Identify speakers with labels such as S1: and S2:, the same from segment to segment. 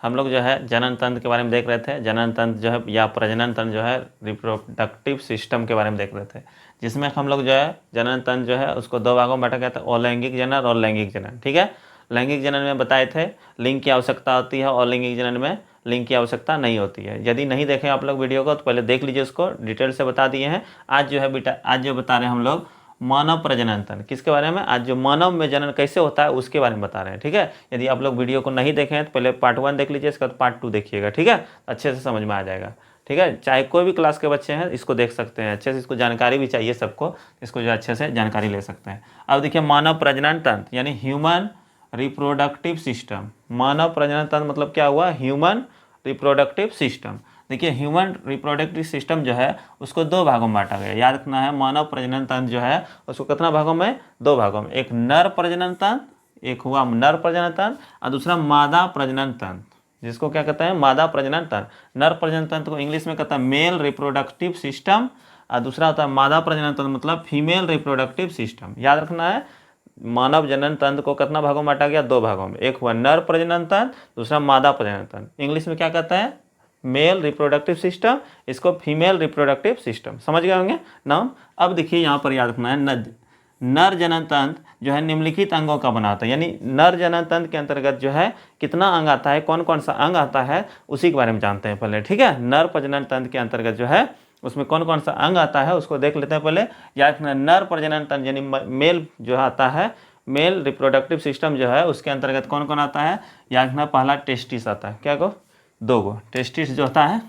S1: हम लोग जो है जनन तंत्र के बारे में देख रहे थे। जनन तंत्र जो है या प्रजनन तंत्र जो है रिप्रोडक्टिव सिस्टम के बारे में देख रहे थे, जिसमें हम लोग जो है जनन तंत्र जो है उसको दो भागों में बांटा गया था, अलैंगिक जनन और लैंगिक जनन। ठीक है, लैंगिक जनन में बताए थे लिंग की आवश्यकता होती है और लैंगिक जनन में लिंग की आवश्यकता नहीं होती है। यदि नहीं देखें आप लोग वीडियो को तो पहले देख लीजिए, उसको डिटेल से बता दिए हैं। आज जो है बेटा, आज जो बता रहे हैं हम लोग मानव प्रजनन तंत्र, किसके बारे में, आज जो मानव में जनन कैसे होता है उसके बारे में बता रहे हैं। ठीक है, यदि आप लोग वीडियो को नहीं देखें हैं तो पहले पार्ट 1 देख लीजिए, इसका पार्ट 2 देखिएगा। ठीक है, अच्छे से समझ में आ जाएगा। ठीक है, चाहे कोई भी क्लास के बच्चे हैं इसको देख सकते हैं अच्छे से, इसको जानकारी भी चाहिए सबको, इसको जो अच्छे से जानकारी ले सकते हैं। अब देखिए मानव प्रजनन तंत्र यानी ह्यूमन रिप्रोडक्टिव सिस्टम। मानव प्रजनन तंत्र मतलब क्या हुआ, ह्यूमन रिप्रोडक्टिव सिस्टम। देखिए ह्यूमन रिप्रोडक्टिव सिस्टम जो है उसको दो भागों में बांटा गया। याद रखना है, मानव प्रजनन तंत्र जो है उसको कितना भागों में, दो भागों में। एक नर प्रजनन तंत्र, एक हुआ नर प्रजनन तंत्र, और दूसरा मादा प्रजनन तंत्र, जिसको क्या कहते हैं, मादा प्रजनन तंत्र। नर प्रजनन तंत्र को इंग्लिश में कहता है मेल रिप्रोडक्टिव सिस्टम, और दूसरा होता है मादा प्रजनन तंत्र मतलब फीमेल रिप्रोडक्टिव सिस्टम। याद रखना है, मानव जनन तंत्र को कितना भागों में बांटा गया, दो भागों में। एक हुआ नर प्रजनन तंत्र, दूसरा मादा प्रजनन तंत्र। इंग्लिश में क्या कहता है, मेल रिप्रोडक्टिव सिस्टम, इसको फीमेल रिप्रोडक्टिव सिस्टम। समझ गए होंगे नाम। अब देखिए यहाँ पर याद रखना है, नर जनन तंत्र जो है निम्नलिखित अंगों का बना होता है। यानी नर जनन तंत्र के अंतर्गत जो है कितना अंग आता है, कौन कौन सा अंग आता है, उसी के बारे में जानते हैं पहले। ठीक है, नर प्रजनन तंत्र के अंतर्गत जो है उसमें कौन कौन सा अंग आता है उसको देख लेते हैं पहले। याद रखना, नर प्रजनन तंत्र यानी मेल जो आता है, मेल रिप्रोडक्टिव सिस्टम जो है उसके अंतर्गत कौन कौन आता है। याद रखना, पहला टेस्टिस आता है, क्या को, दो गो टेस्टिस जो होता है,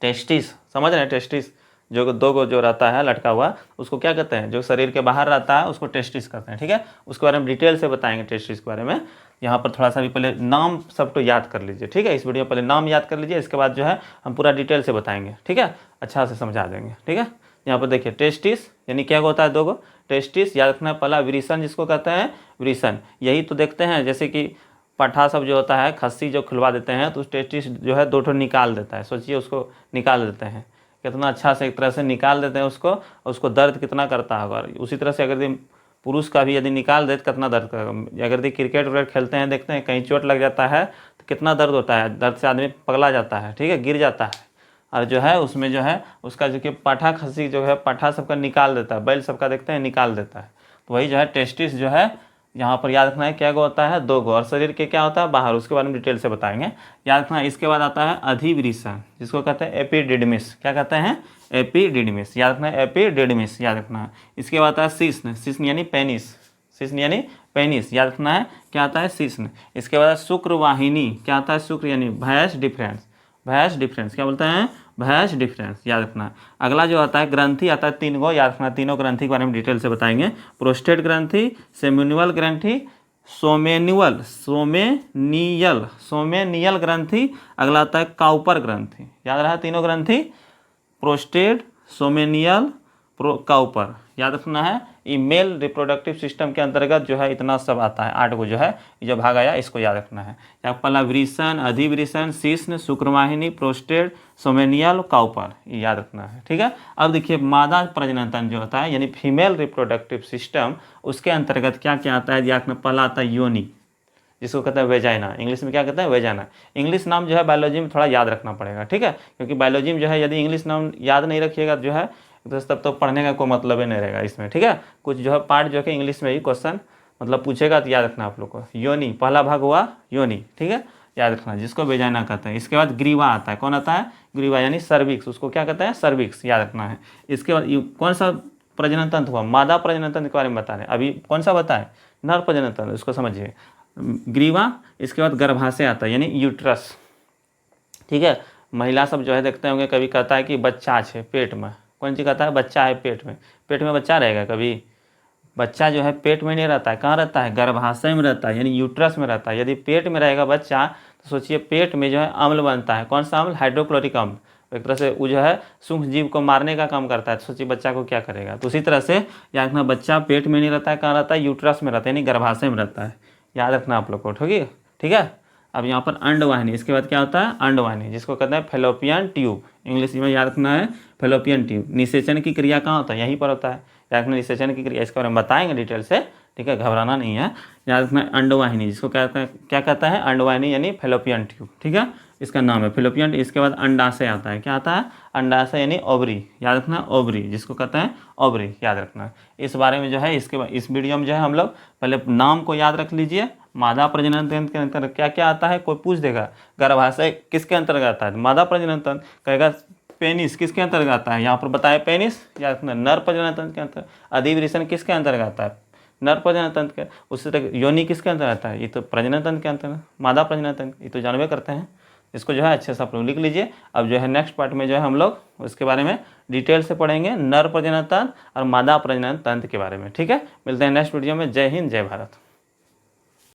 S1: टेस्टिस समझ रहे हैं, टेस्टिस जो दो गो जो रहता है लटका हुआ, उसको क्या कहते हैं, जो शरीर के बाहर रहता है उसको टेस्टिस कहते हैं। ठीक है, उसके बारे में डिटेल से बताएंगे टेस्टिस के बारे में। यहाँ पर थोड़ा सा भी पहले नाम सबको याद कर लीजिए। ठीक है, इस वीडियो पहले नाम याद कर लीजिए, इसके बाद जो है हम पूरा डिटेल से बताएंगे। ठीक है, अच्छा से समझा देंगे। ठीक है, यहाँ पर देखिए टेस्टिस यानी क्या होता है, दो गो टेस्टिस। याद रखना है, पहला विरिसन जिसको कहते हैं, विरिसन यही तो देखते हैं, जैसे कि पट्ठा सब जो होता है, खस्सी जो खुलवा देते हैं तो टेस्टिस जो है दो ठो निकाल देता है। सोचिए उसको निकाल देते हैं, कितना अच्छा से एक तरह से निकाल देते हैं उसको, उसको दर्द कितना करता होगा। उसी तरह से अगर पुरुष का भी यदि निकाल दे तो कितना दर्द करेगा। अगर क्रिकेट व्रिकेट खेलते हैं, देखते हैं कहीं चोट लग जाता है तो कितना दर्द होता है, दर्द से आदमी पगला जाता है। ठीक है, गिर जाता है, और जो है उसमें जो है उसका जो कि पाठा खस्सी जो है पाठा सबका निकाल देता है, बैल सबका देखते हैं निकाल देता है। तो वही जो है टेस्टिस जो है यहाँ पर याद रखना है क्या गो होता है, दो गो, और शरीर के क्या होता है, बाहर, उसके बारे में डिटेल से बताएंगे। याद रखना है, इसके बाद आता है अधिवृषण जिसको कहते हैं एपिडिडमिस। क्या कहते हैं, एपिडिडमिस। याद रखना है, एपिडिडमिस याद रखना है। इसके बाद आता है शिश्न, शिश्न यानी पेनिस, शिश्न यानी पेनिस याद रखना है, क्या आता है, शिश्न। इसके बाद शुक्रवाहिनी, क्या आता है, शुक्र यानी भैंस डिफरेंस, भैंस डिफरेंस क्या बोलते हैं, भैंस डिफरेंस याद रखना। अगला जो आता है ग्रंथि आता है, तीन गो याद रखना, तीनों ग्रंथि के बारे में डिटेल से बताएंगे। प्रोस्टेट ग्रंथि, सेमिनुअल ग्रंथि, सोमेनुअल, सोमेनियल, सोमेनियल ग्रंथि। अगला आता है काउपर ग्रंथि। याद रहा तीनों ग्रंथि, प्रोस्टेट, सोमेनियल, काउपर याद रखना है। ये मेल रिप्रोडक्टिव सिस्टम के अंतर्गत जो है इतना सब आता है, 8 को जो है ये जो भाग आया इसको याद रखना है। या पहला वृषण, अधिवृषण, शिश्न, शुक्रवाहिनी, प्रोस्टेट, सोमेनियल, काउपर, ये याद रखना है। ठीक है, अब देखिए मादा प्रजनन तंत्र जो होता है यानी फीमेल रिप्रोडक्टिव सिस्टम, उसके अंतर्गत क्या क्या आता है, याद रखना। पहला आता है योनि जिसको कहते हैं वेजाइना, इंग्लिश में क्या कहते हैं, वेजाइना। इंग्लिश नाम जो है बायोलॉजी में थोड़ा याद रखना पड़ेगा। ठीक है, क्योंकि बायोलॉजी में जो है यदि इंग्लिश नाम याद नहीं रखिएगा जो है तो तब तो पढ़ने का कोई मतलब ही नहीं रहेगा इसमें। ठीक है, कुछ जो है पार्ट जो है इंग्लिश में ही क्वेश्चन मतलब पूछेगा तो याद रखना आप लोग को। योनि पहला भाग हुआ योनि, ठीक है, याद रखना, जिसको वेजाइना कहते हैं। इसके बाद ग्रीवा आता है, कौन आता है, ग्रीवा यानी सर्विक्स, उसको क्या कहते हैं, सर्विक्स याद रखना है। इसके बाद कौन सा प्रजनन तंत्र हुआ, मादा प्रजनन तंत्र के बारे में बता रहे हैं। अभी कौन सा बताएं, नर प्रजनन तंत्र, उसको समझिए, ग्रीवा। इसके बाद गर्भाशय आता है यानी यूट्रस। ठीक है, महिला सब जो है देखते होंगे कभी कहता है कि बच्चा है पेट में, कौन चीज़ कहता है, बच्चा है पेट में, पेट में बच्चा रहेगा कभी, बच्चा जो है पेट में नहीं रहता है, कहाँ रहता है, गर्भाशय में रहता है यानी यूट्रस में रहता है। यदि पेट में रहेगा बच्चा तो सोचिए पेट में जो है अम्ल बनता है, कौन सा अम्ल, हाइड्रोक्लोरिक अम्ल। एक तरह से वो जो है सूक्ष्म जीव को मारने का काम करता है, तो सोचिए बच्चा को क्या करेगा। तो उसी तरह से याद रखना, बच्चा पेट में नहीं रहता है, कहाँ रहता है, यूट्रस में रहता है यानी गर्भाशय में रहता है, याद रखना आप लोग को। ठीक है, अब यहाँ पर अंडवाहिनी, इसके बाद क्या होता है, अंडवाहिनी जिसको कहते हैं फेलोपियन ट्यूब, इंग्लिश में याद रखना है फेलोपियन ट्यूब। निषेचन की क्रिया कहाँ होता है, यहीं पर होता है, याद रखना निषेचन की क्रिया, इसके बारे में बताएंगे डिटेल से। ठीक है, घबराना नहीं है। याद रखना अंडवाहिनी, जिसको क्या कहता है अंडवाहिनी यानी फेलोपियन ट्यूब, ठीक है, इसका नाम है फेलोपियन। इसके बाद अंडाशय आता है, क्या आता है अंडाशय यानी ओवरी, याद रखना ओवरी, जिसको कहते हैं ओवरी, याद रखना। इस बारे में जो है इसके इस वीडियो में जो है हम लोग पहले नाम को याद रख लीजिए। मादा प्रजनन तंत्र के अंतर्गत क्या क्या आता है, कोई पूछ देगा गर्भाशय किसके अंतर्गत आता है, मादा प्रजनन तंत्र, कहेगा पेनिस किसके अंतर्गत आता है, यहाँ पर बताया पेनिस, याद रखना। नर प्रजनन तंत्र के अंतर्गत अधिवृषण किसके अंतर्गत आता है, नर प्रजनन तंत्र के। उसी तरह योनि किसके अंतर्गत आता है, ये तो प्रजनन तंत्र के अंतर्गत, मादा प्रजनन तंत्र, ये तो जानवे करते हैं। इसको जो है अच्छे से आप लोग लिख लीजिए। अब जो है नेक्स्ट पार्ट में जो है हम लोग उसके बारे में डिटेल से पढ़ेंगे, नर प्रजनन तंत्र और मादा प्रजनन तंत्र के बारे में, ठीक है। मिलते हैं नेक्स्ट वीडियो में। जय हिंद, जय भारत।